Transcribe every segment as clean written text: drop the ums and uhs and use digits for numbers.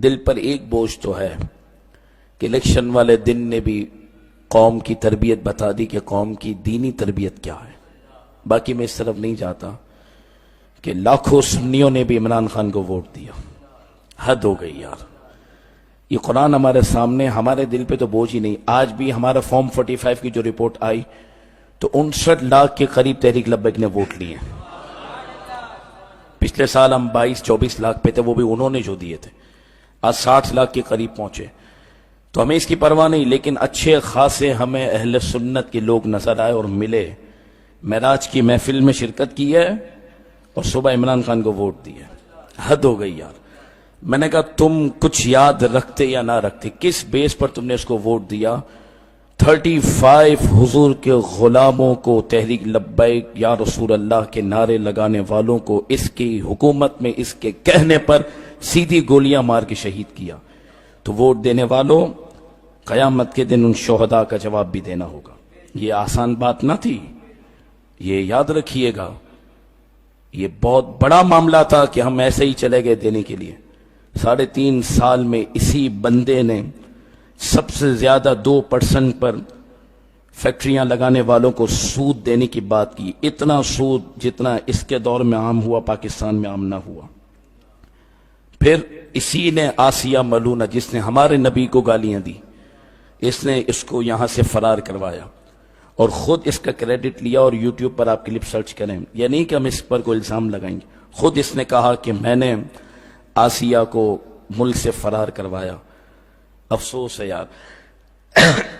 دل پر ایک بوجھ تو ہے کہ الیکشن والے دن نے بھی قوم کی تربیت بتا دی کہ قوم کی دینی تربیت کیا ہے. باقی میں اس طرف نہیں جاتا کہ لاکھوں سنیوں نے بھی عمران خان کو ووٹ دیا. حد ہو گئی یار. یہ قرآن ہمارے سامنے، ہمارے دل پہ تو بوجھ ہی نہیں. آج بھی ہمارا فارم 45 کی جو رپورٹ آئی تو 59 لاکھ کے قریب تحریک لبیک نے ووٹ لیے. پچھلے سال ہم 22-24 لاکھ پہ تھے، وہ بھی انہوں نے جو دیے تھے. آج 60 لاکھ کے قریب پہنچے. تو ہمیں اس کی پرواہ نہیں، لیکن اچھے خاصے ہمیں اہل سنت کے لوگ نظر آئے اور ملے. معراج کی محفل میں شرکت کی ہے اور صبح عمران خان کو ووٹ دیا. حد ہو گئی یار. میں نے کہا تم کچھ یاد رکھتے یا نہ رکھتے، کس بیس پر تم نے اس کو ووٹ دیا؟ 35 حضور کے غلاموں کو، تحریک لبیک یا رسول اللہ کے نعرے لگانے والوں کو اس کی حکومت میں اس کے کہنے پر سیدھی گولیاں مار کے شہید کیا. تو ووٹ دینے والوں، قیامت کے دن ان شہداء کا جواب بھی دینا ہوگا. یہ آسان بات نہ تھی، یہ یاد رکھیے گا. یہ بہت بڑا معاملہ تھا کہ ہم ایسے ہی چلے گئے دینے کے لیے. 3.5 سال میں اسی بندے نے سب سے زیادہ 2% پر فیکٹریاں لگانے والوں کو سود دینے کی بات کی. اتنا سود جتنا اس کے دور میں عام ہوا پاکستان میں عام نہ ہوا. پھر اسی نے آسیہ ملونہ، جس نے ہمارے نبی کو گالیاں دی، اس نے اس کو یہاں سے فرار کروایا اور خود اس کا کریڈٹ لیا. اور یوٹیوب پر آپ کلپ سرچ کریں، یہ نہیں کہ ہم اس پر کوئی الزام لگائیں گے. خود اس نے کہا کہ میں نے آسیہ کو ملک سے فرار کروایا. افسوس ہے یار.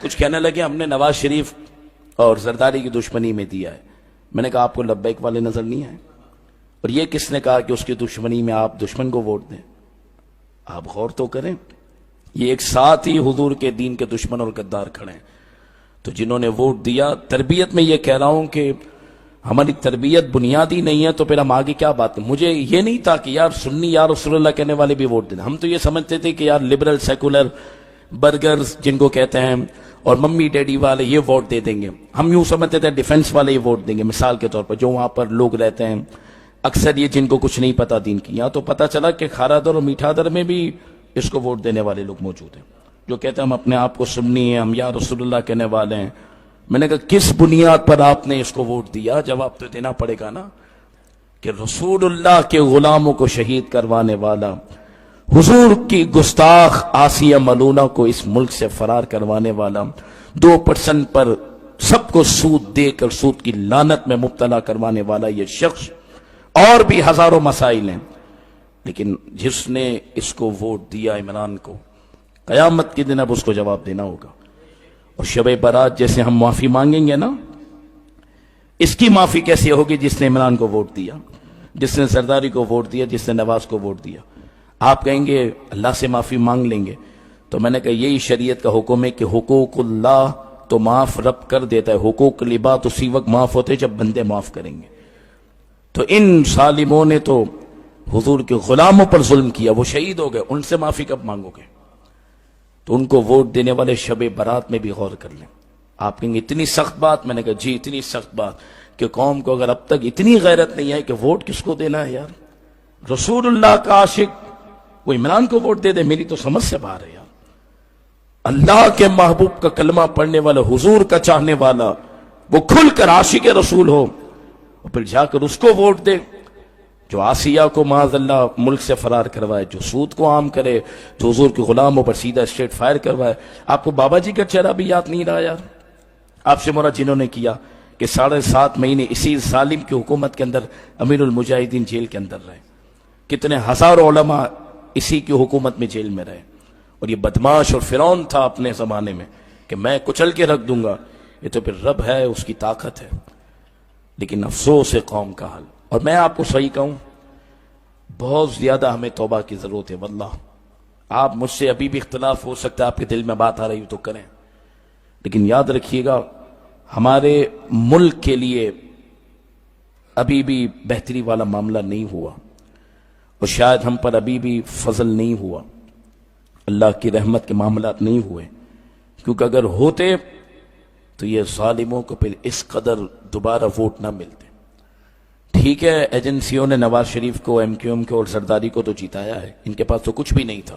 کچھ کہنے لگے ہم نے نواز شریف اور زرداری کی دشمنی میں دیا ہے. میں نے کہا آپ کو لبیک والے نظر نہیں آئے؟ اور یہ کس نے کہا کہ اس کی دشمنی میں آپ دشمن کو ووٹ دیں؟ آپ غور تو کریں. یہ ایک ساتھ ہی حضور کے دین کے دشمن اور غدار کھڑے ہیں. تو جنہوں نے ووٹ دیا، تربیت میں یہ کہہ رہا ہوں کہ ہماری تربیت بنیادی نہیں ہے تو پھر ہم آگے کیا بات کریں. مجھے یہ نہیں تھا کہ یار سنی یا رسول اللہ کہنے والے بھی ووٹ دیں. ہم تو یہ سمجھتے تھے کہ یار لبرل سیکولر برگرز جن کو کہتے ہیں اور ممی ڈیڈی والے یہ ووٹ دے دیں گے. ہم یوں سمجھتے تھے ڈیفنس والے یہ ووٹ دیں گے. مثال کے طور پر جو وہاں پر لوگ رہتے ہیں اکثر یہ جن کو کچھ نہیں پتا دین کی، یہاں تو پتا چلا کہ کھارا در اور میٹھا در میں بھی اس کو ووٹ دینے والے لوگ موجود ہیں جو کہتے ہیں ہم اپنے آپ کو سنی ہیں، ہم یا رسول اللہ کہنے والے ہیں. میں نے کہا کس بنیاد پر آپ نے اس کو ووٹ دیا؟ جواب تو دینا پڑے گا نا. کہ رسول اللہ کے غلاموں کو شہید کروانے والا، حضور کی گستاخ آسیہ ملونہ کو اس ملک سے فرار کروانے والا، 2% پر سب کو سود دے کر سود کی لعنت میں مبتلا کروانے والا یہ شخص، اور بھی ہزاروں مسائل ہیں. لیکن جس نے اس کو ووٹ دیا عمران کو، قیامت کے دن اب اس کو جواب دینا ہوگا. اور شب برات جیسے ہم معافی مانگیں گے نا، اس کی معافی کیسے ہوگی جس نے عمران کو ووٹ دیا، جس نے زرداری کو ووٹ دیا، جس نے نواز کو ووٹ دیا. آپ کہیں گے اللہ سے معافی مانگ لیں گے. تو میں نے کہا یہی شریعت کا حکم ہے کہ حقوق اللہ تو معاف رب کر دیتا ہے، حقوق العباد اسی وقت معاف ہوتے جب بندے معاف کریں گے. تو ان ظالموں نے تو حضور کے غلاموں پر ظلم کیا، وہ شہید ہو گئے، ان سے معافی کب مانگو گے؟ تو ان کو ووٹ دینے والے شب برات میں بھی غور کر لیں. آپ کہیں گے اتنی سخت بات؟ میں نے کہا جی اتنی سخت بات کہ قوم کو اگر اب تک اتنی غیرت نہیں ہے کہ ووٹ کس کو دینا ہے یار. رسول اللہ کا عاشق وہ عمران کو ووٹ دے دے، میری تو سمجھ سے باہر ہے یار. اللہ کے محبوب کا کلمہ پڑھنے والا، حضور کا چاہنے والا، وہ کھل کر عاشق رسول ہو اور پھر جا کر اس کو ووٹ دے جو آسیہ کو معاذ اللہ ملک سے فرار کروائے، جو سود کو عام کرے، جو حضور کے غلاموں پر سیدھا اسٹریٹ فائر کروائے. آپ کو بابا جی کا چہرہ بھی یاد نہیں رہا یار؟ آپ سے مراد جنہوں نے کیا کہ 7.5 مہینے اسی ظالم کی حکومت کے اندر امیر المجاہدین جیل کے اندر رہے، کتنے ہزاروں علماء اسی کی حکومت میں جیل میں رہے. اور یہ بدماش اور فرعون تھا اپنے زمانے میں کہ میں کچل کے رکھ دوں گا. یہ تو پھر رب ہے، اس کی طاقت ہے. لیکن افسوس ہے قوم کا حال. اور میں آپ کو صحیح کہوں، بہت زیادہ ہمیں توبہ کی ضرورت ہے. واللہ آپ مجھ سے ابھی بھی اختلاف ہو سکتا ہے، آپ کے دل میں بات آ رہی ہو تو کریں، لیکن یاد رکھیے گا ہمارے ملک کے لیے ابھی بھی بہتری والا معاملہ نہیں ہوا، اور شاید ہم پر ابھی بھی فضل نہیں ہوا، اللہ کی رحمت کے معاملات نہیں ہوئے. کیونکہ اگر ہوتے تو یہ ظالموں کو پھر اس قدر دوبارہ ووٹ نہ ملتے. ٹھیک ہے ایجنسیوں نے نواز شریف کو، ایم کیو ایم کو اور زرداری کو تو جیتایا ہے، ان کے پاس تو کچھ بھی نہیں تھا.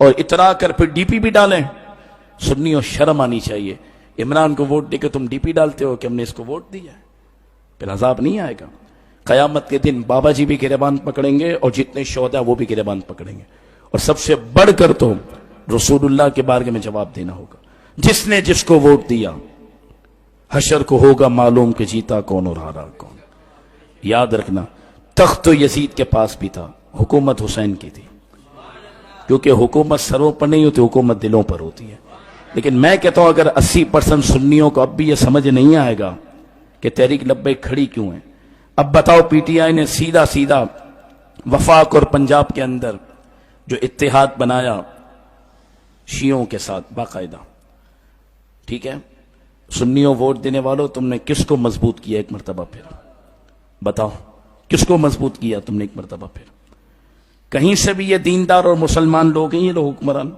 اور اترا کر پھر ڈی پی بھی ڈالیں. سنیوں شرم آنی چاہیے. عمران کو ووٹ دے کے تم ڈی پی ڈالتے ہو کہ ہم نے اس کو ووٹ دیا ہے. پھر عذاب نہیں آئے گا. قیامت کے دن بابا جی بھی گریبان پکڑیں گے اور جتنے شہداء وہ بھی گریبان پکڑیں گے. اور سب سے بڑھ کر تو رسول اللہ کے بارگاہ میں جواب دینا ہوگا. جس نے جس کو ووٹ دیا حشر کو ہوگا معلوم کہ جیتا کون اور ہارا کون. یاد رکھنا تخت تو یزید کے پاس بھی تھا, حکومت حسین کی تھی. کیونکہ حکومت سروں پر نہیں ہوتی, حکومت دلوں پر ہوتی ہے. لیکن میں کہتا ہوں اگر 80% سنیوں کو اب بھی یہ سمجھ نہیں آئے گا کہ تحریک لبیک کھڑی کیوں ہے. اب بتاؤ پی ٹی آئی نے سیدھا سیدھا وفاق اور پنجاب کے اندر جو اتحاد بنایا شیعوں کے ساتھ باقاعدہ, ٹھیک ہے, سنیوں ووٹ دینے والوں تم نے کس کو مضبوط کیا ایک مرتبہ پھر بتاؤ, کس کو مضبوط کیا تم نے ایک مرتبہ پھر؟ کہیں سے بھی یہ دیندار اور مسلمان لوگ ہیں یہ لوگ حکمران.